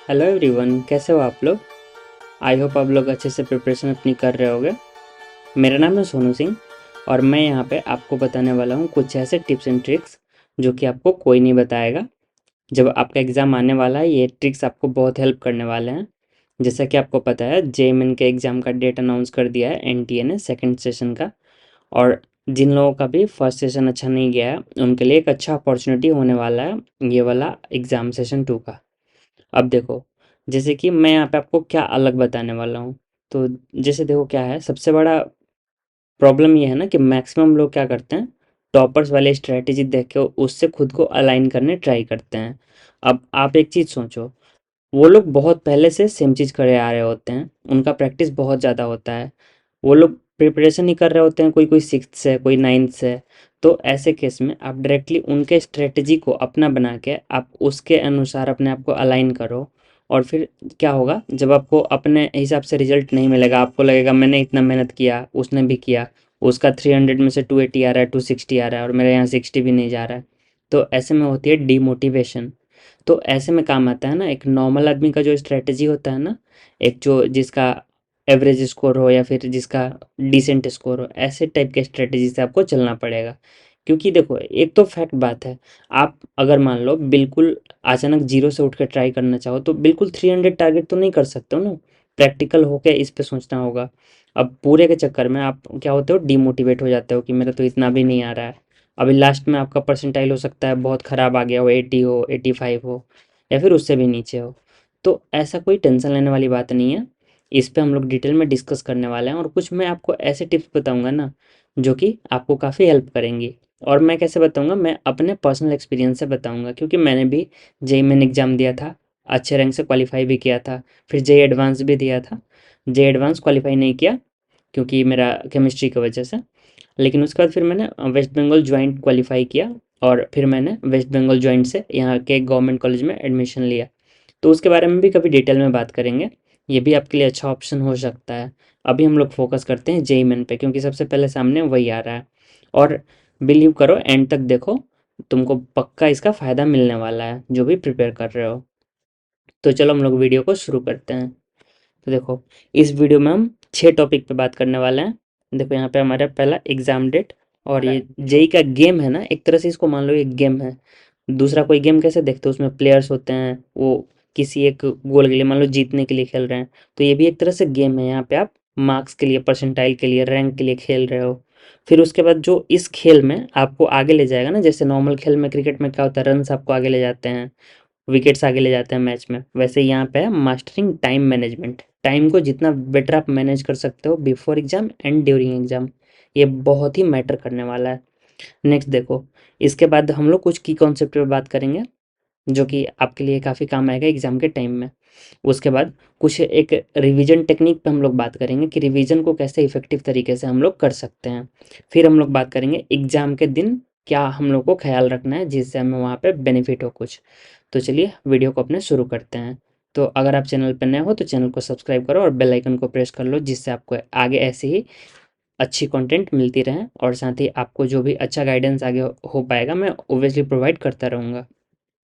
Hello everyone, कैसे हो आप लोग। आई होप आप लोग अच्छे से प्रिपरेशन अपनी कर रहे होगे। मेरा नाम है सोनू सिंह और मैं यहाँ पे आपको बताने वाला हूँ कुछ ऐसे टिप्स एंड ट्रिक्स जो कि आपको कोई नहीं बताएगा। जब आपका एग्ज़ाम आने वाला है, ये ट्रिक्स आपको बहुत हेल्प करने वाले हैं। जैसा कि आपको पता है, जेईई के एग्ज़ाम का डेट अनाउंस कर दिया है एनटीए ने सेकेंड सेशन का। और जिन लोगों का भी फर्स्ट सेशन अच्छा नहीं गया है, उनके लिए एक अच्छा अपॉर्चुनिटी होने वाला है ये वाला एग्ज़ाम सेशन 2 का। अब देखो, जैसे कि मैं यहाँ पे आपको क्या अलग बताने वाला हूँ। तो जैसे देखो क्या है, सबसे बड़ा प्रॉब्लम ये है ना कि मैक्सिमम लोग क्या करते हैं, टॉपर्स वाले स्ट्रेटेजी देख के उससे खुद को अलाइन करने ट्राई करते हैं। अब आप एक चीज़ सोचो, वो लोग बहुत पहले से सेम चीज़ करे आ रहे होते हैं, उनका प्रैक्टिस बहुत ज़्यादा होता है। वो लोग प्रिपरेशन ही कर रहे होते हैं, कोई कोई सिक्स्थ से, कोई नाइन्थ से। तो ऐसे केस में आप डायरेक्टली उनके स्ट्रेटजी को अपना बना के आप उसके अनुसार अपने आप को अलाइन करो। और फिर क्या होगा, जब आपको अपने हिसाब से रिजल्ट नहीं मिलेगा, आपको लगेगा मैंने इतना मेहनत किया, उसने भी किया, उसका 300 में से 280 आ रहा है, 260 आ रहा है और मेरे यहाँ 60 भी नहीं जा रहा है। तो ऐसे में होती है डीमोटिवेशन। तो ऐसे में काम आता है ना, एक नॉर्मल आदमी का जो स्ट्रेटजी होता है ना, एक जो जिसका एवरेज स्कोर हो या फिर जिसका डिसेंट स्कोर हो, ऐसे टाइप के स्ट्रेटजी से आपको चलना पड़ेगा। क्योंकि देखो, एक तो फैक्ट बात है, आप अगर मान लो बिल्कुल अचानक जीरो से उठ कर ट्राई करना चाहो तो बिल्कुल 300 टारगेट तो नहीं कर सकते हो ना। प्रैक्टिकल होके इस पे सोचना होगा। अब पूरे के चक्कर में आप क्या होते हो, डीमोटिवेट हो जाते हो कि मेरा तो इतना भी नहीं आ रहा है। अभी लास्ट में आपका परसेंटाइल हो सकता है बहुत ख़राब आ गया हो, 80 हो, 85 हो, या फिर उससे भी नीचे हो। तो ऐसा कोई टेंशन लेने वाली बात नहीं है। इस पे हम लोग डिटेल में डिस्कस करने वाले हैं और कुछ मैं आपको ऐसे टिप्स बताऊंगा ना जो कि आपको काफ़ी हेल्प करेंगी। और मैं कैसे बताऊंगा, मैं अपने पर्सनल एक्सपीरियंस से बताऊंगा, क्योंकि मैंने भी जेई मेन एग्ज़ाम दिया था, अच्छे रैंक से क्वालिफाई भी किया था। फिर जेई एडवांस भी दिया था। जेई एडवांस क्वालिफाई नहीं किया क्योंकि मेरा केमिस्ट्री की वजह से। लेकिन उसके बाद फिर मैंने वेस्ट बंगाल जॉइंट क्वालिफाई किया और फिर मैंने वेस्ट बंगाल जॉइंट से यहाँ के गवर्नमेंट कॉलेज में एडमिशन लिया। तो उसके बारे में भी कभी डिटेल में बात करेंगे। ये भी आपके लिए अच्छा ऑप्शन हो सकता है। अभी हम लोग फोकस करते हैं जेई मेन पे, क्योंकि सबसे पहले सामने वही आ रहा है। और बिलीव करो, एंड तक देखो, तुमको पक्का इसका फ़ायदा मिलने वाला है जो भी प्रिपेयर कर रहे हो। तो चलो हम लोग वीडियो को शुरू करते हैं। तो देखो, इस वीडियो में हम 6 टॉपिक पे बात करने वाले हैं। देखो यहाँ पे हमारा पहला एग्ज़ाम डेट, और ये जेई का गेम है ना, एक तरह से इसको मान लो एक गेम है। दूसरा कोई गेम कैसे देखते हो, उसमें प्लेयर्स होते हैं, वो किसी एक गोल के लिए मान लो जीतने के लिए खेल रहे हैं। तो ये भी एक तरह से गेम है, यहाँ पे आप मार्क्स के लिए, परसेंटाइल के लिए, रैंक के लिए खेल रहे हो। फिर उसके बाद जो इस खेल में आपको आगे ले जाएगा ना, जैसे नॉर्मल खेल में क्रिकेट में क्या होता है, रन्स आपको आगे ले जाते हैं, विकेट्स आगे ले जाते हैं मैच में, वैसे यहाँ पे है मास्टरिंग टाइम मैनेजमेंट। टाइम को जितना बेटर आप मैनेज कर सकते हो before exam and during exam, ये बहुत ही मैटर करने वाला है। नेक्स्ट देखो, इसके बाद हम लोग कुछ की कॉन्सेप्ट पे बात करेंगे जो कि आपके लिए काफ़ी काम आएगा एग्जाम के टाइम में। उसके बाद कुछ एक रिवीजन टेक्निक पे हम लोग बात करेंगे कि रिवीजन को कैसे इफेक्टिव तरीके से हम लोग कर सकते हैं। फिर हम लोग बात करेंगे एग्जाम के दिन क्या हम लोग को ख्याल रखना है जिससे हमें वहाँ पे बेनिफिट हो कुछ। तो चलिए वीडियो को अपने शुरू करते हैं। तो अगर आप चैनल पर नए हो तो चैनल को सब्सक्राइब करो और बेल आइकन को प्रेस कर लो, जिससे आपको आगे ऐसे ही अच्छी कंटेंट मिलती रहे और साथ ही आपको जो भी अच्छा गाइडेंस आगे हो पाएगा मैं ओबियसली प्रोवाइड करता रहूँगा।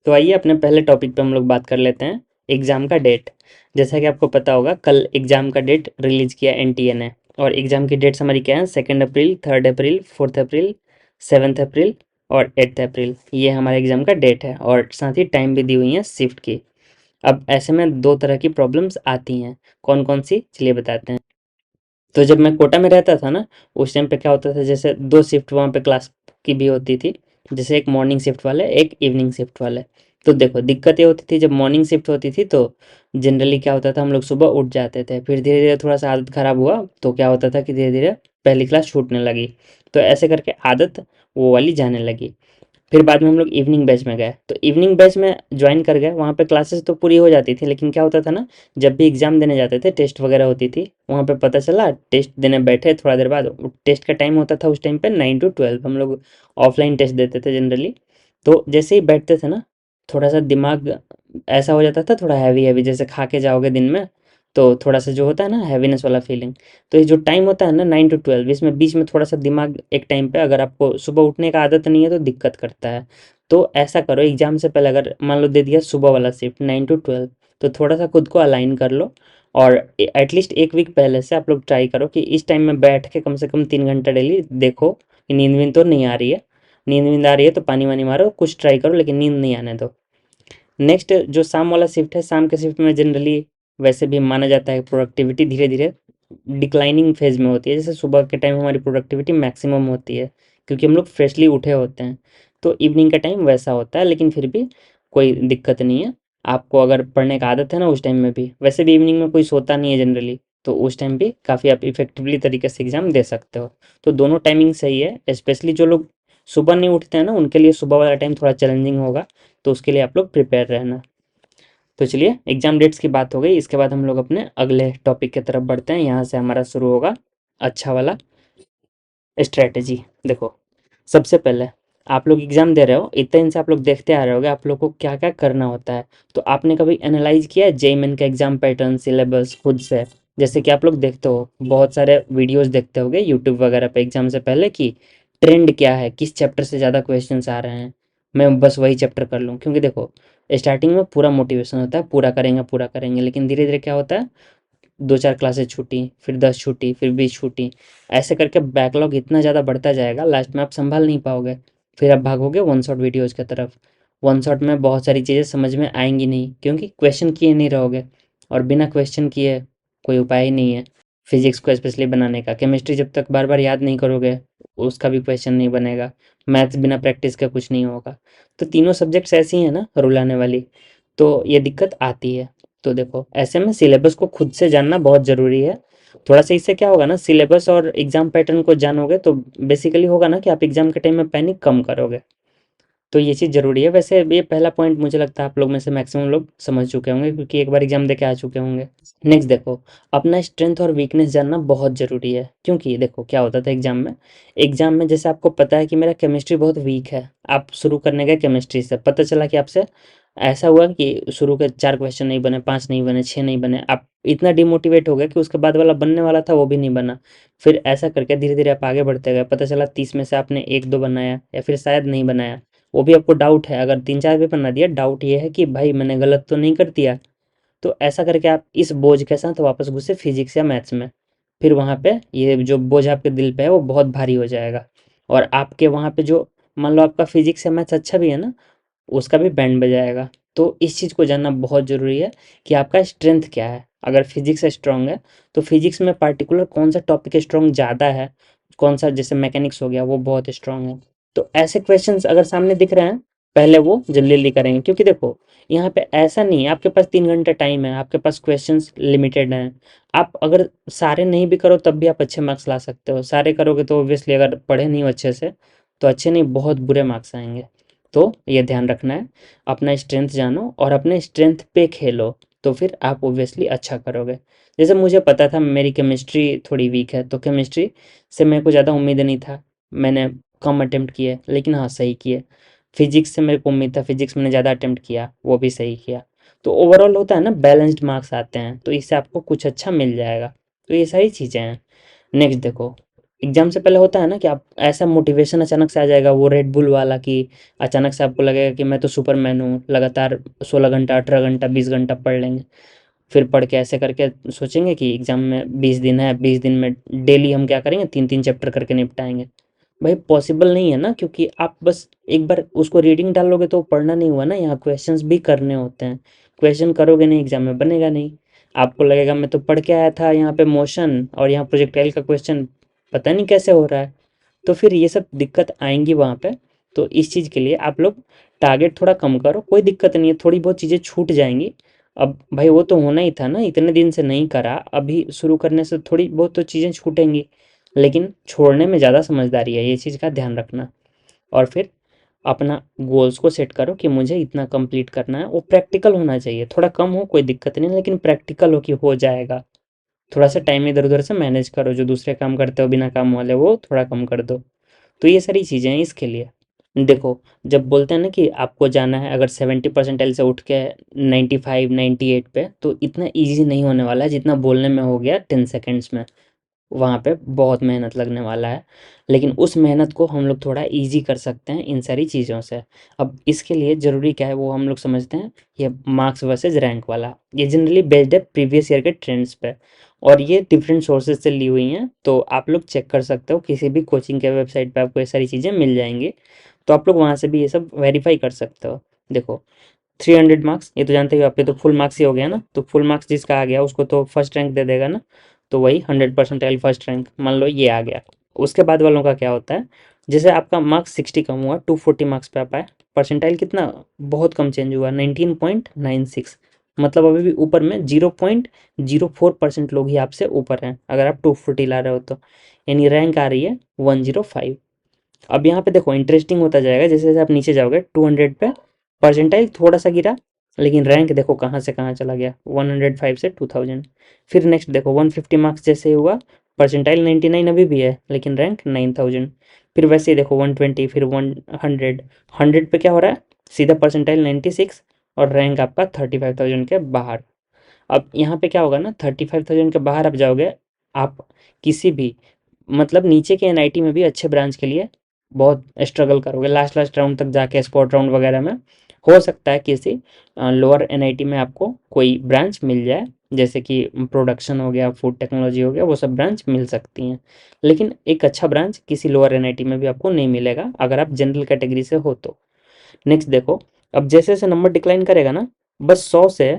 तो आइए अपने पहले टॉपिक पे हम लोग बात कर लेते हैं, एग्ज़ाम का डेट। जैसा कि आपको पता होगा, कल एग्ज़ाम का डेट रिलीज़ किया एनटीए ने। और एग्ज़ाम की डेट्स हमारी क्या है, 2 अप्रैल, 3 अप्रैल, 4 अप्रैल, 7 अप्रैल और 8 अप्रैल। ये हमारे एग्ज़ाम का डेट है और साथ ही टाइम भी दी हुई है शिफ्ट की। अब ऐसे में दो तरह की प्रॉब्लम्स आती हैं, कौन कौन सी चलिए बताते हैं। तो जब मैं कोटा में रहता था ना, उस टाइम पे क्या होता था, जैसे दो शिफ्ट वहाँ पे क्लास की भी होती थी। जैसे एक मॉर्निंग शिफ्ट वाले, एक इवनिंग शिफ्ट वाले। तो देखो दिक्कत ये होती थी, जब मॉर्निंग शिफ्ट होती थी तो जनरली क्या होता था, हम लोग सुबह उठ जाते थे। फिर धीरे धीरे थोड़ा सा आदत ख़राब हुआ तो क्या होता था कि धीरे धीरे पहली क्लास छूटने लगी। तो ऐसे करके आदत वो वाली जाने लगी। फिर बाद में हम लोग इवनिंग बैच में गए, तो इवनिंग बैच में ज्वाइन कर गए। वहाँ पे क्लासेस तो पूरी हो जाती थी, लेकिन क्या होता था ना, जब भी एग्ज़ाम देने जाते थे, टेस्ट वगैरह होती थी, वहाँ पे पता चला टेस्ट देने बैठे थोड़ा देर बाद टेस्ट का टाइम होता था, उस टाइम पे 9 to 12 हम लोग ऑफलाइन टेस्ट देते थे जनरली। तो जैसे ही बैठते थे ना, थोड़ा सा दिमाग ऐसा हो जाता था, थोड़ा हैवी हैवी, जैसे खा के जाओगे दिन में तो थोड़ा सा जो होता है ना हैवीनेस वाला फीलिंग। तो ये जो टाइम होता है ना 9 to 12, इसमें बीच में थोड़ा सा दिमाग एक टाइम पे, अगर आपको सुबह उठने का आदत नहीं है तो दिक्कत करता है। तो ऐसा करो, एग्जाम से पहले अगर मान लो दे दिया सुबह वाला शिफ्ट 9 to 12, तो थोड़ा सा खुद को अलाइन कर लो, और एटलीस्ट एक वीक पहले से आप लोग ट्राई करो कि इस टाइम में बैठ के कम से कम 3 घंटा डेली देखो कि नींद वींद तो नहीं आ रही है। नींद वींद आ रही है तो पानी वानी मारो, कुछ ट्राई करो, लेकिन नींद नहीं आने दो। नेक्स्ट जो शाम वाला शिफ्ट है, शाम के शिफ्ट में जनरली वैसे भी माना जाता है प्रोडक्टिविटी धीरे धीरे डिक्लाइनिंग फेज में होती है। जैसे सुबह के टाइम हमारी प्रोडक्टिविटी मैक्सिमम होती है क्योंकि हम लोग फ्रेशली उठे होते हैं, तो इवनिंग का टाइम वैसा होता है, लेकिन फिर भी कोई दिक्कत नहीं है। आपको अगर पढ़ने का आदत है ना उस टाइम में भी, वैसे भी इवनिंग में कोई सोता नहीं है जनरली, तो उस टाइम भी काफ़ी आप इफेक्टिवली तरीके से एग्ज़ाम दे सकते हो। तो दोनों टाइमिंग सही है, स्पेशली जो लोग सुबह नहीं उठते हैं ना उनके लिए सुबह वाला टाइम थोड़ा चैलेंजिंग होगा, तो उसके लिए आप लोग प्रिपेयर रहना। तो चलिए एग्जाम डेट्स की बात हो गई, इसके बाद हम लोग अपने अगले टॉपिक की तरफ बढ़ते हैं। यहाँ से हमारा शुरू होगा अच्छा वाला स्ट्रैटेजी। देखो, सबसे पहले आप लोग एग्जाम दे रहे हो, इतने दिन से आप लोग देखते आ रहे होगे आप लोग को क्या क्या करना होता है। तो आपने कभी एनालाइज किया है जेईमेन का एग्जाम पैटर्न सिलेबस खुद से? जैसे कि आप लोग देखते हो बहुत सारे वीडियोस देखते होगे यूट्यूब वगैरह पे एग्जाम से पहले कि ट्रेंड क्या है, किस चैप्टर से ज़्यादा क्वेश्चंस आ रहे हैं, मैं बस वही चैप्टर कर लूँ। क्योंकि देखो, स्टार्टिंग में पूरा मोटिवेशन होता है, पूरा करेंगे, लेकिन धीरे धीरे क्या होता है, 2-4 क्लासेस छूटी, फिर 10 छूटी, फिर 20 छूटी, ऐसे करके बैकलॉग इतना ज़्यादा बढ़ता जाएगा, लास्ट में आप संभाल नहीं पाओगे। फिर आप भागोगे वन शॉट वीडियोज़ की तरफ। वन शॉट में बहुत सारी चीज़ें समझ में आएँगी नहीं, क्योंकि क्वेश्चन किए नहीं रहोगे, और बिना क्वेश्चन किए कोई उपाय ही नहीं है फिज़िक्स को स्पेशली बनाने का। केमिस्ट्री जब तक बार-बार याद नहीं करोगे, उसका भी क्वेश्चन नहीं बनेगा। मैथ्स बिना प्रैक्टिस के कुछ नहीं होगा। तो तीनों सब्जेक्ट्स ऐसी हैं ना रुलाने वाली, तो ये दिक्कत आती है। तो देखो, ऐसे में सिलेबस को खुद से जानना बहुत ज़रूरी है। थोड़ा सा इससे क्या होगा ना, सिलेबस और एग्जाम पैटर्न को जानोगे तो बेसिकली होगा ना कि आप एग्जाम के टाइम में पैनिक कम करोगे। तो ये चीज़ ज़रूरी है। वैसे ये पहला पॉइंट मुझे लगता है आप लोग में से मैक्सिमम लोग समझ चुके होंगे, क्योंकि एक बार एग्जाम दे के आ चुके होंगे। नेक्स्ट देखो, अपना स्ट्रेंथ और वीकनेस जानना बहुत ज़रूरी है, क्योंकि देखो क्या होता था एग्जाम में जैसे आपको पता है कि मेरा केमिस्ट्री बहुत वीक है, आप शुरू करने गए केमिस्ट्री से, पता चला कि आपसे ऐसा हुआ कि शुरू के 4 क्वेश्चन नहीं बने, 5 नहीं बने, 6 नहीं बने, आप इतना डिमोटिवेट हो गए कि उसके बाद वाला बनने वाला था वो भी नहीं बना। फिर ऐसा करके धीरे धीरे आप आगे बढ़ते गए, पता चला 30 में से आपने 1-2 बनाया, या फिर शायद नहीं बनाया, वो भी आपको डाउट है। अगर 3-4 भी बना दिया, डाउट ये है कि भाई मैंने गलत तो नहीं कर दिया। तो ऐसा करके आप इस बोझ के साथ वापस घुसे फिजिक्स या मैथ्स में। फिर वहाँ पे ये जो बोझ आपके दिल पे है वो बहुत भारी हो जाएगा, और आपके वहाँ पे जो, मान लो आपका फिजिक्स या मैथ्स अच्छा भी है ना, उसका भी बैंड बजाएगा। तो इस चीज़ को जानना बहुत ज़रूरी है कि आपका स्ट्रेंथ क्या है। अगर फिजिक्स स्ट्रांग है तो फिजिक्स में पार्टिकुलर कौन सा टॉपिक स्ट्रांग ज़्यादा है, कौन सा जैसे मैकेनिक्स हो गया वो बहुत स्ट्रांग है। तो ऐसे क्वेश्चंस अगर सामने दिख रहे हैं, पहले वो जल्दी जल्दी करेंगे, क्योंकि देखो यहाँ पे ऐसा नहीं है आपके पास 3 घंटे टाइम है, आपके पास क्वेश्चंस लिमिटेड हैं। आप अगर सारे नहीं भी करो तब भी आप अच्छे मार्क्स ला सकते हो, सारे करोगे तो ऑब्वियसली अगर पढ़े नहीं हो अच्छे से तो अच्छे नहीं, बहुत बुरे मार्क्स आएंगे। तो ये ध्यान रखना है, अपना स्ट्रेंथ जानो और अपने स्ट्रेंथ पे खेलो, तो फिर आप ऑब्वियसली अच्छा करोगे। जैसे मुझे पता था मेरी केमिस्ट्री थोड़ी वीक है, तो केमिस्ट्री से मेरे को ज़्यादा उम्मीद नहीं था, मैंने कम अटेम्प्ट किए, लेकिन हाँ सही किए। फिजिक्स से मेरे को उम्मीद था, फिजिक्स मैंने ज़्यादा अटेम्प्ट किया, वो भी सही किया। तो ओवरऑल होता है ना, बैलेंस्ड मार्क्स आते हैं, तो इससे आपको कुछ अच्छा मिल जाएगा। तो ये सारी चीज़ें हैं। नेक्स्ट देखो, एग्जाम से पहले होता है ना कि आप ऐसा मोटिवेशन अचानक से आ जाएगा वो रेड बुल वाला, कि अचानक से आपको लगेगा कि मैं तो सुपरमैन हूँ, लगातार 16 घंटा 18 घंटा 20 घंटा पढ़ लेंगे। फिर पढ़ के ऐसे करके सोचेंगे कि एग्जाम में 20 दिन है, 20 दिन में डेली हम क्या करेंगे, 3-3 चैप्टर करके निपटाएंगे। भाई पॉसिबल नहीं है ना, क्योंकि आप बस एक बार उसको रीडिंग डालोगे तो पढ़ना नहीं हुआ ना, यहाँ क्वेश्चंस भी करने होते हैं। क्वेश्चन करोगे नहीं एग्जाम में बनेगा नहीं। आपको लगेगा मैं तो पढ़ के आया था यहाँ पे मोशन, और यहाँ प्रोजेक्टाइल का क्वेश्चन पता नहीं कैसे हो रहा है। तो फिर ये सब दिक्कत आएंगी वहाँ पे। तो इस चीज़ के लिए आप लोग टारगेट थोड़ा कम करो, कोई दिक्कत नहीं है, थोड़ी बहुत चीज़ें छूट जाएंगी। अब भाई वो तो होना ही था ना, इतने दिन से नहीं करा, अभी शुरू करने से थोड़ी बहुत तो चीज़ें छूटेंगी, लेकिन छोड़ने में ज़्यादा समझदारी है, ये चीज़ का ध्यान रखना। और फिर अपना गोल्स को सेट करो कि मुझे इतना कंप्लीट करना है, वो प्रैक्टिकल होना चाहिए, थोड़ा कम हो कोई दिक्कत नहीं, लेकिन प्रैक्टिकल हो कि हो जाएगा। थोड़ा सा टाइम इधर उधर से मैनेज करो, जो दूसरे काम करते हो बिना काम वाले वो थोड़ा कम कर दो। तो ये सारी चीज़ें हैं इसके लिए। देखो, जब बोलते हैं ना कि आपको जाना है अगर 70 परसेंटाइल से उठ के 95 98 पे, तो इतना ईजी नहीं होने वाला है जितना बोलने में हो गया 10 सेकेंड्स में। वहाँ पे बहुत मेहनत लगने वाला है, लेकिन उस मेहनत को हम लोग थोड़ा ईज़ी कर सकते हैं इन सारी चीज़ों से। अब इसके लिए ज़रूरी क्या है वो हम लोग समझते हैं, ये मार्क्स वर्सेस रैंक वाला। ये जनरली बेस्ड है प्रीवियस ईयर के ट्रेंड्स पे, और ये डिफरेंट सोर्सेज से ली हुई हैं, तो आप लोग चेक कर सकते हो किसी भी कोचिंग के वेबसाइट पे आपको ये सारी चीज़ें मिल जाएंगी, तो आप लोग वहाँ से भी ये सब वेरीफाई कर सकते हो। देखो 300 मार्क्स, ये तो जानते ही हो आप, ये तो फुल मार्क्स ही हो गया ना, तो फुल मार्क्स जिसका आ गया उसको तो फर्स्ट रैंक दे देगा ना, तो वही 100% फर्स्ट रैंक मान लो ये आ गया। उसके बाद वालों का क्या होता है, जैसे आपका मार्क्स 60 कम हुआ, 240 मार्क्स पे आप आए, परसेंटाइल कितना बहुत कम चेंज हुआ, 19.96, मतलब अभी भी ऊपर में 0.04% लोग ही आपसे ऊपर हैं अगर आप 240 ला रहे हो तो, यानी रैंक आ रही है 105। अब यहाँ पे देखो इंटरेस्टिंग होता जाएगा, जैसे जैसे आप नीचे जाओगे 200 पे परसेंटाइल थोड़ा सा गिरा, लेकिन रैंक देखो कहाँ से कहाँ चला गया, 105 से 2000। फिर नेक्स्ट देखो 150 मार्क्स जैसे हुआ, परसेंटाइल 99 अभी भी है लेकिन रैंक 9000। फिर वैसे ही देखो 120, फिर 100, 100 पे क्या हो रहा है, सीधा परसेंटाइल 96 और रैंक आपका 35,000 के बाहर। अब यहाँ पे क्या होगा ना, 35,000 के बाहर आप जाओगे, आप किसी भी मतलब नीचे के एनआईटी में भी अच्छे ब्रांच के लिए बहुत स्ट्रगल करोगे, लास्ट लास्ट राउंड तक जाके स्पॉट राउंड वगैरह में हो सकता है किसी लोअर एनआईटी में आपको कोई ब्रांच मिल जाए, जैसे कि प्रोडक्शन हो गया, फूड टेक्नोलॉजी हो गया, वो सब ब्रांच मिल सकती हैं, लेकिन एक अच्छा ब्रांच किसी लोअर एनआईटी में भी आपको नहीं मिलेगा अगर आप जनरल कैटेगरी से हो तो। नेक्स्ट देखो, अब जैसे जैसे नंबर डिक्लाइन करेगा ना, बस 100 से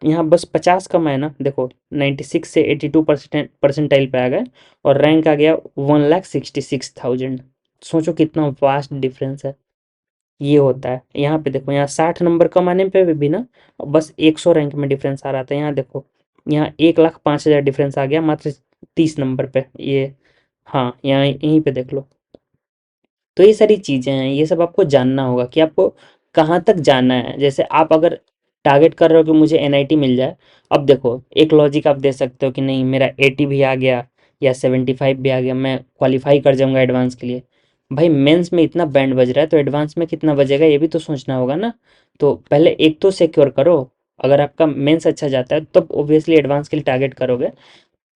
यहाँ बस 50 कम है ना, देखो 96 से 82 परसेंटाइल पे आ गए और रैंक आ गया 1,66,000। सोचो कितना वास्ट डिफरेंस है। ये होता है यहाँ पे, देखो यहाँ 60 नंबर कम आने पे भी ना बस 100 रैंक में डिफरेंस आ रहा था, यहाँ देखो यहाँ 1,05,000 डिफरेंस आ गया मात्र 30 नंबर पे ये। हाँ यहाँ यहीं पे देख लो। तो ये सारी चीज़ें हैं, ये सब आपको जानना होगा कि आपको कहाँ तक जाना है। जैसे आप अगर टारगेट कर रहे हो कि मुझे एनआईटी मिल जाए, अब देखो एक लॉजिक आप दे सकते हो कि नहीं मेरा 80 भी आ गया या 75 भी आ गया, मैं क्वालिफाई कर जाऊंगा एडवांस के लिए। भाई मेंस में इतना बैंड बज रहा है तो एडवांस में कितना बजेगा ये भी तो सोचना होगा ना। तो पहले एक तो सिक्योर करो, अगर आपका मेंस अच्छा जाता है तब ऑब्वियसली एडवांस के लिए टारगेट करोगे।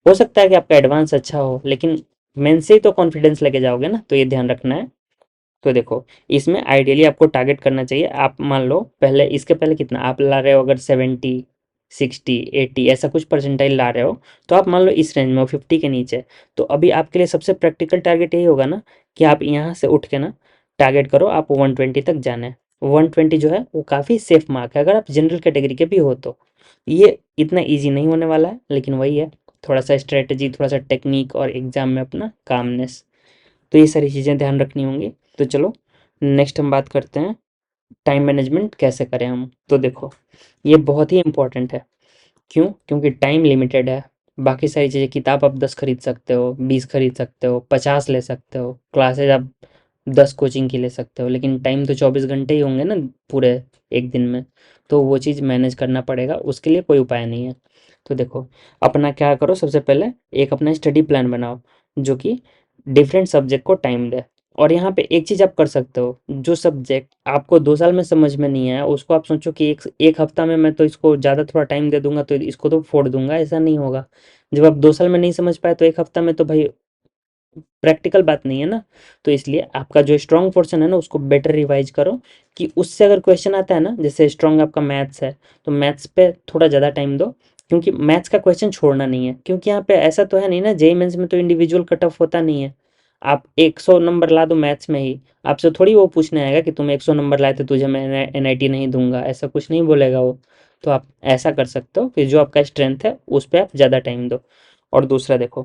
हो सकता है कि आपका एडवांस अच्छा हो लेकिन मेंस से ही तो कॉन्फिडेंस लेके जाओगे ना, तो ये ध्यान रखना है। तो देखो इसमें आइडियली आपको टारगेट करना चाहिए, आप मान लो पहले इसके पहले कितना आप ला रहे हो, अगर 70, 60, 80 ऐसा कुछ परसेंटाइल ला रहे हो, तो आप मान लो इस रेंज में हो 50 के नीचे, तो अभी आपके लिए सबसे प्रैक्टिकल टारगेट यही होगा ना कि आप यहाँ से उठ के ना टारगेट करो आप 120 तक जाना है। 120 जो है वो काफ़ी सेफ मार्क है अगर आप जनरल कैटेगरी के भी हो तो। ये इतना ईजी नहीं होने वाला है, लेकिन वही है, थोड़ा सा स्ट्रेटजी, थोड़ा सा टेक्निक और एग्जाम में अपना कामनेस, तो ये सारी चीज़ें ध्यान रखनी होंगी। तो चलो नेक्स्ट हम बात करते हैं टाइम मैनेजमेंट कैसे करें हम। तो देखो ये बहुत ही इंपॉर्टेंट है। क्यों? क्योंकि टाइम लिमिटेड है। बाकी सारी चीज़ें, किताब आप 10 खरीद सकते हो, 20 खरीद सकते हो, 50 ले सकते हो, क्लासेज आप 10 कोचिंग की ले सकते हो, लेकिन टाइम तो 24 घंटे ही होंगे ना पूरे एक दिन में, तो वो चीज़ मैनेज करना पड़ेगा, उसके लिए कोई उपाय नहीं है। तो देखो अपना क्या करो, सबसे पहले एक अपना स्टडी प्लान बनाओ जो कि डिफरेंट सब्जेक्ट को टाइम दे। और यहाँ पे एक चीज़ आप कर सकते हो, जो सब्जेक्ट आपको 2 साल में समझ में नहीं आया उसको आप सोचो कि एक एक हफ्ता में मैं तो इसको ज़्यादा थोड़ा टाइम दे दूंगा तो इसको तो फोड़ दूंगा, ऐसा नहीं होगा। जब आप 2 साल में नहीं समझ पाए तो एक हफ्ता में तो भाई प्रैक्टिकल बात नहीं है ना। तो इसलिए आपका जो स्ट्रॉन्ग पोर्शन है ना उसको बेटर रिवाइज करो, कि उससे अगर क्वेश्चन आता है ना, जैसे स्ट्रॉन्ग आपका मैथ्स है तो मैथ्स पे थोड़ा ज़्यादा टाइम दो, क्योंकि मैथ्स का क्वेश्चन छोड़ना नहीं है, क्योंकि यहाँ पे ऐसा तो है नहीं ना, जेई मेंस में तो इंडिविजुअल कट ऑफ होता नहीं है। आप 100 नंबर ला दो मैथ्स में ही, आपसे थोड़ी वो पूछने आएगा कि तुम 100 नंबर लाए थे तुझे मैं एनआईटी नहीं दूंगा, ऐसा कुछ नहीं बोलेगा वो। तो आप ऐसा कर सकते हो कि जो आपका स्ट्रेंथ है उस पर आप ज़्यादा टाइम दो। और दूसरा देखो,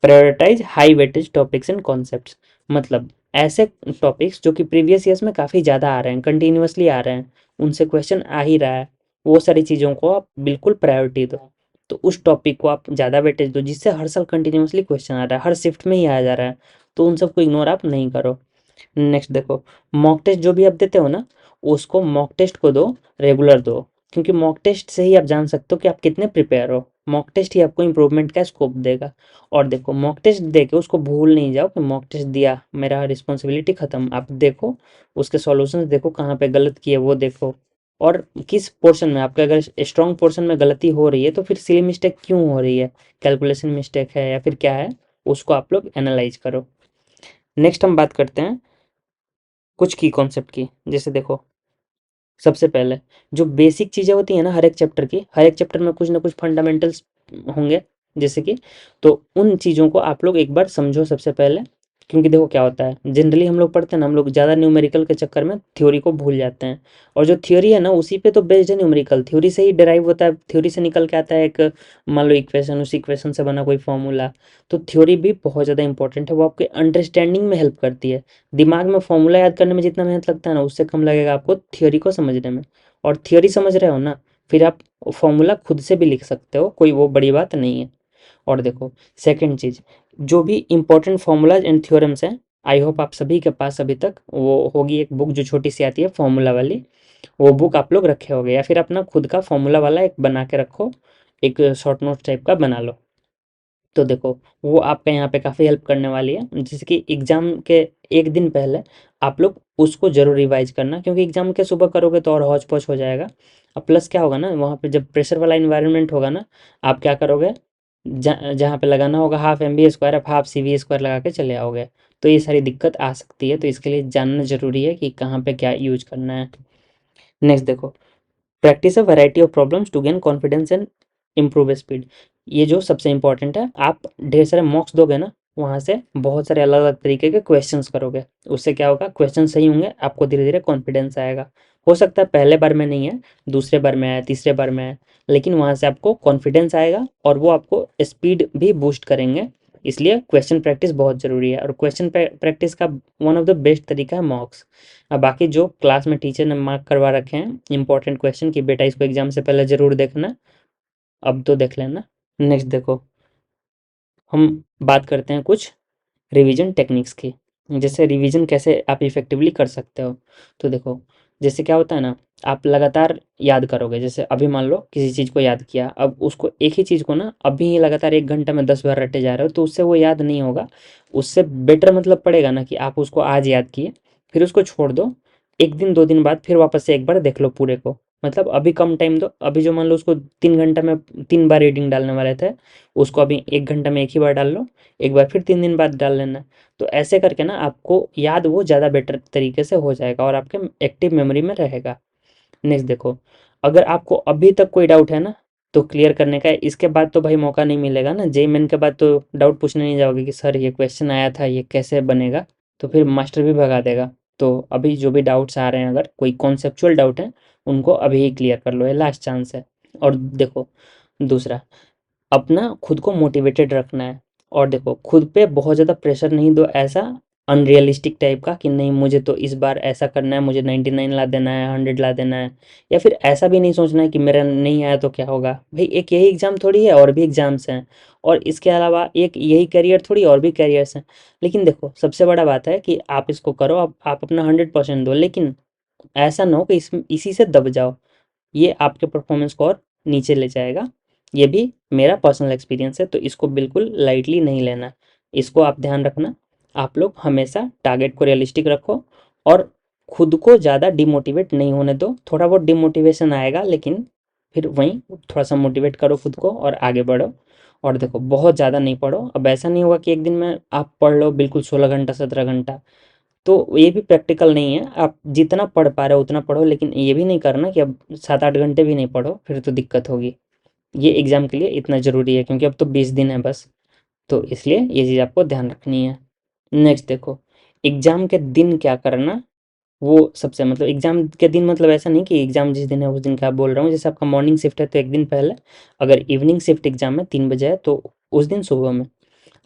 prioritise high weightage topics and concepts, मतलब ऐसे टॉपिक्स जो कि प्रीवियस ईयर्स में काफ़ी ज़्यादा आ रहे हैं, कंटिन्यूअसली आ रहे हैं, उनसे क्वेश्चन आ ही रहा है, वो सारी चीज़ों को आप बिल्कुल प्रायोरिटी दो। तो उस टॉपिक को आप ज़्यादा वेटेज दो जिससे हर साल कंटिन्यूअसली क्वेश्चन आ रहा है, हर शिफ्ट में ही आ जा रहा है, तो उन सबको इग्नोर आप नहीं करो। नेक्स्ट देखो, मॉक टेस्ट जो भी आप देते हो ना, उसको मॉक टेस्ट को दो, रेगुलर दो, क्योंकि मॉक टेस्ट से ही आप जान सकते हो कि आप कितने प्रिपेयर हो। मॉक टेस्ट ही आपको इम्प्रूवमेंट का स्कोप देगा। और देखो मॉक टेस्ट दे के उसको भूल नहीं जाओ कि मॉक टेस्ट दिया मेरा रिस्पॉन्सिबिलिटी खत्म, आप देखो उसके सॉल्यूशंस देखो कहाँ पे गलत किए वो देखो, और किस पोर्शन में आपके अगर स्ट्रॉन्ग पोर्शन में गलती हो रही है तो फिर सिली मिस्टेक क्यों हो रही है, कैलकुलेशन मिस्टेक है या फिर क्या है, उसको आप लोग एनालाइज करो। नेक्स्ट हम बात करते हैं कुछ की कॉन्सेप्ट की। जैसे देखो, सबसे पहले जो बेसिक चीज़ें होती हैं ना हर एक चैप्टर की, हर एक चैप्टर में कुछ ना कुछ फंडामेंटल्स होंगे, जैसे कि, तो उन चीज़ों को आप लोग एक बार समझो सबसे पहले। क्योंकि देखो क्या होता है, जनरली हम लोग पढ़ते हैं ना, हम लोग ज़्यादा न्यूमेरिकल के चक्कर में थ्योरी को भूल जाते हैं। और जो थ्योरी है ना उसी पे तो बेस्ड है न्यूमेरिकल, थ्योरी से ही डिराइव होता है, थ्योरी से निकल के आता है एक, मान लो इक्वेशन, उस इक्वेशन से बना कोई फॉर्मूला। तो थ्योरी भी बहुत ज़्यादा इंपॉर्टेंट है, वो आपके अंडरस्टैंडिंग में हेल्प करती है। दिमाग में फॉर्मूला याद करने में जितना मेहनत लगता है ना, उससे कम लगेगा आपको थ्योरी को समझने में। और थ्योरी समझ रहे हो ना, फिर आप फॉर्मूला खुद से भी लिख सकते हो, कोई वो बड़ी बात नहीं है। और देखो, सेकंड चीज़, जो भी इंपॉर्टेंट फॉर्मूलाज एंड थ्योरम्स हैं, आई होप आप सभी के पास अभी तक वो होगी एक बुक जो छोटी सी आती है फॉर्मूला वाली, वो बुक आप लोग रखे होगे, या फिर अपना खुद का फॉर्मूला वाला एक बना के रखो, एक शॉर्ट नोट टाइप का बना लो। तो देखो, वो आपका यहाँ पे काफ़ी हेल्प करने वाली है, जैसे कि एग्ज़ाम के एक दिन पहले आप लोग उसको ज़रूर रिवाइज करना, क्योंकि एग्ज़ाम के सुबह करोगे तो और हौच पौच हो जाएगा। अब प्लस क्या होगा ना, वहाँ पे जब प्रेशर वाला इन्वायरमेंट होगा ना, आप क्या करोगे, जहाँ पे लगाना होगा हाफ एम बी स्क्वायर, आप हाफ सी वी स्क्वायर लगा के चले आओगे। तो ये सारी दिक्कत आ सकती है, तो इसके लिए जानना ज़रूरी है कि कहाँ पे क्या यूज करना है। नेक्स्ट देखो, practice a variety of problems to gain confidence and improve speed. ये जो सबसे इंपॉर्टेंट है, आप ढेर सारे मॉक्स दोगे ना, वहाँ से बहुत सारे अलग अलग तरीके के क्वेश्चंस करोगे। उससे क्या होगा, क्वेश्चन सही होंगे, आपको धीरे धीरे कॉन्फिडेंस आएगा। हो सकता है पहले बार में नहीं है, दूसरे बार में आए, तीसरे बार में आए, लेकिन वहाँ से आपको कॉन्फिडेंस आएगा और वो आपको स्पीड भी बूस्ट करेंगे। इसलिए क्वेश्चन प्रैक्टिस बहुत ज़रूरी है, और क्वेश्चन प्रैक्टिस का वन ऑफ द बेस्ट तरीका है मॉक्स। अब बाकी जो क्लास में टीचर ने मार्क करवा रखे हैं इंपॉर्टेंट क्वेश्चन कि बेटा इसको एग्जाम से पहले ज़रूर देखना, अब तो देख लेना। नेक्स्ट देखो, हम बात करते हैं कुछ रिवीजन टेक्निक्स की। जैसे रिवीजन कैसे आप इफ़ेक्टिवली कर सकते हो। तो देखो, जैसे क्या होता है ना, आप लगातार याद करोगे, जैसे अभी मान लो किसी चीज़ को याद किया, अब उसको एक ही चीज़ को ना अभी ही लगातार 1 घंटे में 10 बार रटे जा रहे हो, तो उससे वो याद नहीं होगा। उससे बेटर मतलब पड़ेगा ना कि आप उसको आज याद किए, फिर उसको छोड़ दो, 1 दिन 2 दिन बाद फिर वापस से एक बार देख लो पूरे को। मतलब अभी कम टाइम दो, अभी जो मान लो उसको 3 घंटे में 3 बार रीडिंग डालने वाले थे, उसको अभी 1 घंटे में एक ही बार डाल लो, एक बार फिर 3 दिन बाद डाल लेना। तो ऐसे करके ना आपको याद वो ज़्यादा बेटर तरीके से हो जाएगा और आपके एक्टिव मेमोरी में रहेगा। नेक्स्ट देखो, अगर आपको अभी तक कोई डाउट है ना, तो क्लियर करने का है, इसके बाद तो भाई मौका नहीं मिलेगा ना, जेईई मेन के बाद तो डाउट पूछने नहीं जाओगे कि सर ये क्वेश्चन आया था, ये कैसे बनेगा, तो फिर मास्टर भी भगा देगा। तो अभी जो भी डाउट्स आ रहे हैं, अगर कोई कॉन्सेप्चुअल डाउट है, उनको अभी ही क्लियर कर लो, ये लास्ट चांस है। और देखो, दूसरा, अपना खुद को मोटिवेटेड रखना है। और देखो, खुद पे बहुत ज़्यादा प्रेशर नहीं दो, ऐसा अनरियलिस्टिक टाइप का कि नहीं मुझे तो इस बार ऐसा करना है, मुझे 99 ला देना है, 100 ला देना है। या फिर ऐसा भी नहीं सोचना है कि मेरा नहीं आया तो क्या होगा, भाई एक यही एग्ज़ाम थोड़ी है, और भी एग्ज़ाम्स हैं, और इसके अलावा एक यही करियर थोड़ी, और भी करियर्स हैं। लेकिन देखो, सबसे बड़ा बात है कि आप इसको करो, आप अपना 100% दो, लेकिन ऐसा ना हो कि इसी से दब जाओ, ये आपके परफॉर्मेंस को और नीचे ले जाएगा। ये भी मेरा पर्सनल एक्सपीरियंस है, तो इसको बिल्कुल लाइटली नहीं लेना, इसको आप ध्यान रखना। आप लोग हमेशा टारगेट को रियलिस्टिक रखो, और खुद को ज़्यादा डिमोटिवेट नहीं होने दो। थोड़ा बहुत डिमोटिवेशन आएगा, लेकिन फिर वहीं थोड़ा सा मोटिवेट करो खुद को और आगे बढ़ो। और देखो, बहुत ज़्यादा नहीं पढ़ो, अब ऐसा नहीं होगा कि एक दिन में आप पढ़ लो बिल्कुल 16 घंटा 17 घंटा, तो ये भी प्रैक्टिकल नहीं है। आप जितना पढ़ पा रहे हो उतना पढ़ो, लेकिन ये भी नहीं करना कि अब 7-8 घंटे भी नहीं पढ़ो, फिर तो दिक्कत होगी। ये एग्ज़ाम के लिए इतना ज़रूरी है, क्योंकि अब तो 20 दिन है बस, तो इसलिए ये चीज़ आपको ध्यान रखनी है। नेक्स्ट देखो, एग्ज़ाम के दिन क्या करना, वो सबसे मतलब एग्ज़ाम के दिन मतलब ऐसा नहीं कि एग्ज़ाम जिस दिन है उस दिन का बोल रहा हूँ। जैसे आपका मॉर्निंग शिफ्ट है तो एक दिन पहले, अगर इवनिंग शिफ्ट एग्ज़ाम है 3 बजे है, तो उस दिन सुबह में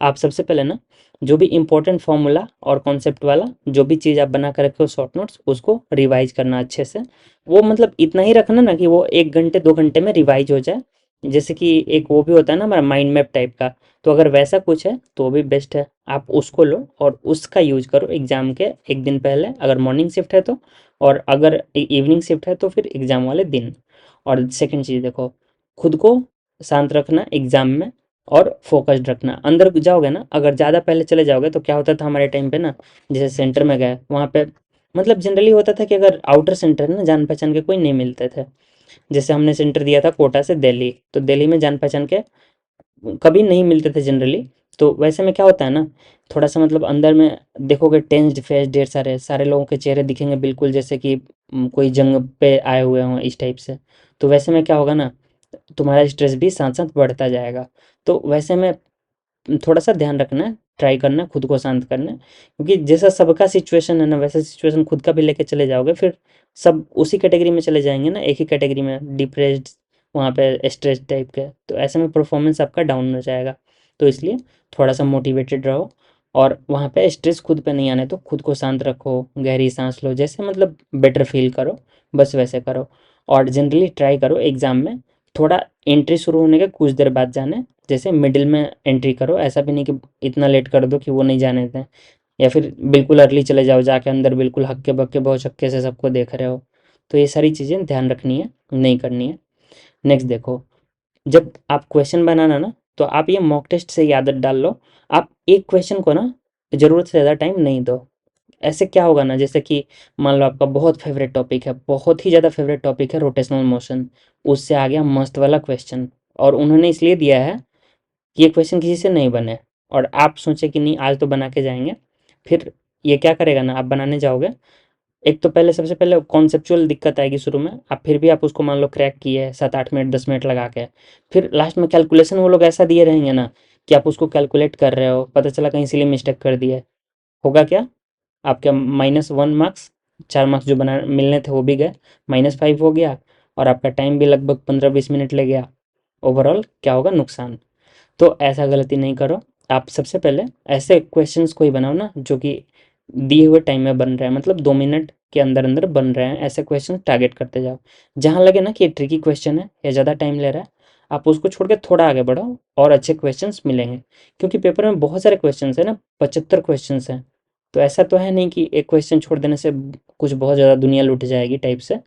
आप सबसे पहले ना जो भी इम्पोर्टेंट फॉर्मूला और कॉन्सेप्ट वाला जो भी चीज़ आप बना कर रखे हो शॉर्ट नोट्स, उसको रिवाइज करना अच्छे से। वो मतलब इतना ही रखना ना कि वो 1 घंटे 2 घंटे में रिवाइज हो जाए। जैसे कि एक वो भी होता है ना हमारा माइंड मैप टाइप का, तो अगर वैसा कुछ है तो भी बेस्ट है, आप उसको लो और उसका यूज करो एग्ज़ाम के एक दिन पहले, अगर मॉर्निंग शिफ्ट है तो, और अगर इवनिंग शिफ्ट है तो फिर एग्ज़ाम वाले दिन। और सेकंड चीज़ देखो, खुद को शांत रखना एग्ज़ाम में, और फोकस्ड रखना। अंदर जाओगे ना, अगर ज़्यादा पहले चले जाओगे तो क्या होता था हमारे टाइम पे ना, जैसे सेंटर में गए वहाँ पे, मतलब जनरली होता था कि अगर आउटर सेंटर है ना, जान पहचान के कोई नहीं मिलते थे। जैसे हमने सेंटर दिया था कोटा से दिल्ली, तो दिल्ली में जान पहचान के कभी नहीं मिलते थे जनरली। तो वैसे में क्या होता है ना, थोड़ा सा मतलब अंदर में देखोगे टेंस्ड फेस, ढेर सारे सारे लोगों के चेहरे दिखेंगे बिल्कुल जैसे कि कोई जंग पे आए हुए हों इस टाइप से। तो वैसे में क्या होगा ना, तुम्हारा स्ट्रेस भी साथ साथ बढ़ता जाएगा। तो वैसे में थोड़ा सा ध्यान रखना है, ट्राई करना है खुद को शांत करना है, क्योंकि जैसा सबका सिचुएशन है ना वैसा सिचुएशन खुद का भी लेके चले जाओगे, फिर सब उसी कैटेगरी में चले जाएंगे ना, एक ही कैटेगरी में डिप्रेस्ड, वहाँ पे स्ट्रेस टाइप के। तो ऐसे में परफॉर्मेंस आपका डाउन हो जाएगा। तो इसलिए थोड़ा सा मोटिवेटेड रहो, और वहाँ पे स्ट्रेस खुद पे नहीं आने तो खुद को शांत रखो, गहरी सांस लो, जैसे मतलब बेटर फील करो, बस वैसे करो। और जनरली ट्राई करो एग्ज़ाम में थोड़ा एंट्री शुरू होने के कुछ देर बाद जाने, जैसे मिडिल में एंट्री करो, ऐसा भी नहीं कि इतना लेट कर दो कि वो नहीं जाने दें, या फिर बिल्कुल अर्ली चले जाओ, जाके अंदर बिल्कुल हक्के बक्के बहुत छक्के से सबको देख रहे हो। तो ये सारी चीज़ें ध्यान रखनी है, नहीं करनी है। नेक्स्ट देखो, जब आप क्वेश्चन बनाना ना, तो आप ये मॉक टेस्ट से ही आदत डाल लो। आप एक क्वेश्चन को ना ज़रूरत से ज़्यादा टाइम नहीं दो। ऐसे क्या होगा ना, जैसे कि मान लो आपका बहुत फेवरेट टॉपिक है, बहुत ही ज़्यादा फेवरेट टॉपिक है रोटेशनल मोशन, उससे आ गया मस्त वाला क्वेश्चन, और उन्होंने इसलिए दिया है कि ये क्वेश्चन किसी से नहीं बने, और आप सोचे कि नहीं आज तो बना के जाएंगे। फिर ये क्या करेगा ना, आप बनाने जाओगे, एक तो पहले सबसे पहले कॉन्सेप्चुअल दिक्कत आएगी शुरू में, आप फिर भी आप उसको मान लो क्रैक किए 7-8 मिनट 10 मिनट लगा के, फिर लास्ट में कैलकुलेशन वो लोग ऐसा दिए रहेंगे ना कि आप उसको कैलकुलेट कर रहे हो, पता चला कहीं सिली मिस्टेक कर दिए, होगा क्या, आपके -1 मार्क्स, 4 मार्क्स जो बना मिलने थे वो भी गए, -5 हो गया, और आपका टाइम भी लगभग 15-20 मिनट ले गया। ओवरऑल क्या होगा, नुकसान। तो ऐसा गलती नहीं करो। आप सबसे पहले ऐसे क्वेश्चंस कोई बनाओ ना जो कि दिए हुए टाइम में बन रहे हैं, मतलब 2 मिनट के अंदर अंदर बन रहे हैं, ऐसे क्वेश्चन टारगेट करते जाओ। जहाँ लगे ना कि ये ट्रिकी क्वेश्चन है या ज़्यादा टाइम ले रहा है, आप उसको छोड़ के थोड़ा आगे बढ़ो और अच्छे क्वेश्चंस मिलेंगे। क्योंकि पेपर में बहुत सारे क्वेश्चंस हैं ना, 75 क्वेश्चंस हैं। तो ऐसा तो है नहीं कि एक क्वेश्चन छोड़ देने से कुछ बहुत ज़्यादा दुनिया लुट जाएगी टाइप से।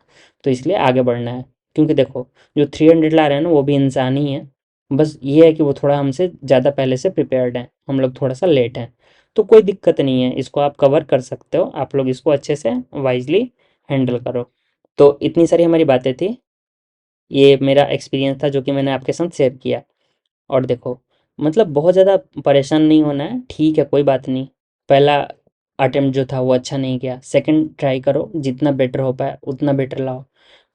तो इसलिए आगे बढ़ना है। क्योंकि देखो, जो 300 ला रहे हैं ना वो भी इंसान ही है, बस ये है कि वो थोड़ा हमसे ज़्यादा पहले से प्रिपेयर्ड हैं, हम लोग थोड़ा सा लेट हैं। तो कोई दिक्कत नहीं है, इसको आप कवर कर सकते हो, आप लोग इसको अच्छे से वाइजली हैंडल करो। तो इतनी सारी हमारी बातें थी, ये मेरा एक्सपीरियंस था जो कि मैंने आपके साथ शेयर किया। और देखो, मतलब बहुत ज़्यादा परेशान नहीं होना है, ठीक है कोई बात नहीं। पहला अटेम्प्ट जो था वो अच्छा नहीं गया, सेकंड ट्राई करो, जितना बेटर हो पाए उतना बेटर लाओ।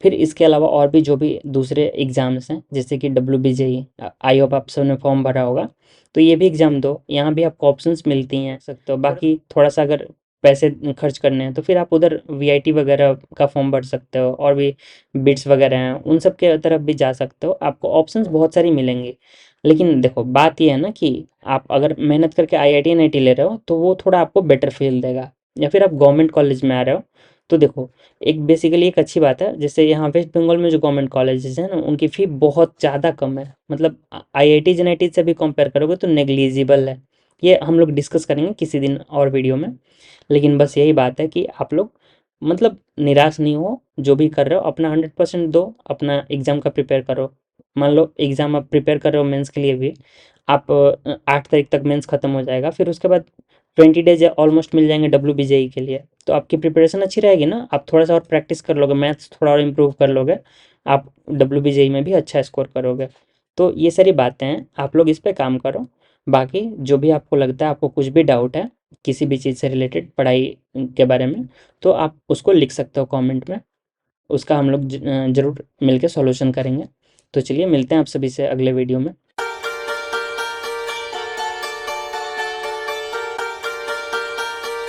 फिर इसके अलावा और भी जो भी दूसरे एग्ज़ाम्स हैं जैसे कि WBJE, आई होप आप सबने फॉर्म भरा होगा, तो ये भी एग्ज़ाम दो, यहाँ भी आपको ऑप्शंस मिलती हैं सकते हो। बाकी थोड़ा सा अगर पैसे खर्च करने हैं तो फिर आप उधर VIT वगैरह का फॉर्म भर सकते हो, और भी बिट्स वगैरह हैं उन सब के तरफ भी जा सकते हो, आपको ऑप्शंस बहुत सारी मिलेंगी। लेकिन देखो बात ये है ना कि आप अगर मेहनत करके IIT NIT ले रहे हो तो वो थोड़ा आपको बेटर फील देगा, या फिर आप गवर्नमेंट कॉलेज में आ रहे हो। तो देखो, एक बेसिकली एक अच्छी बात है, जैसे यहाँ वेस्ट बंगाल में जो गवर्नमेंट कॉलेजेस हैं ना उनकी फ़ी बहुत ज़्यादा कम है, मतलब IIT NIT से भी कंपेयर करोगे तो नेग्लिजिबल है। ये हम लोग डिस्कस करेंगे किसी दिन और वीडियो में। लेकिन बस यही बात है कि आप लोग मतलब निराश नहीं हो, जो भी कर रहे हो अपना 100% दो, अपना एग्ज़ाम का प्रिपेयर करो। मान लो एग्ज़ाम आप प्रिपेयर कर रहे हो मेंस के लिए भी, आप 8 तारीख तक मेंस ख़त्म हो जाएगा, फिर उसके बाद 20 डेज ऑलमोस्ट मिल जाएंगे WBJE के लिए। तो आपकी प्रिपरेशन अच्छी रहेगी ना, आप थोड़ा सा और प्रैक्टिस कर लोगे, मैथ्स थोड़ा और इम्प्रूव कर लोगे, आप WBJE में भी अच्छा स्कोर करोगे। तो ये सारी बातें हैं, आप लोग इस पे काम करो। बाकी जो भी आपको लगता है, आपको कुछ भी डाउट है किसी भी चीज़ से रिलेटेड पढ़ाई के बारे में, तो आप उसको लिख सकते हो कमेंट में, उसका हम लोग ज़रूर मिलके सॉल्यूशन करेंगे। तो चलिए मिलते हैं आप सभी से अगले वीडियो में।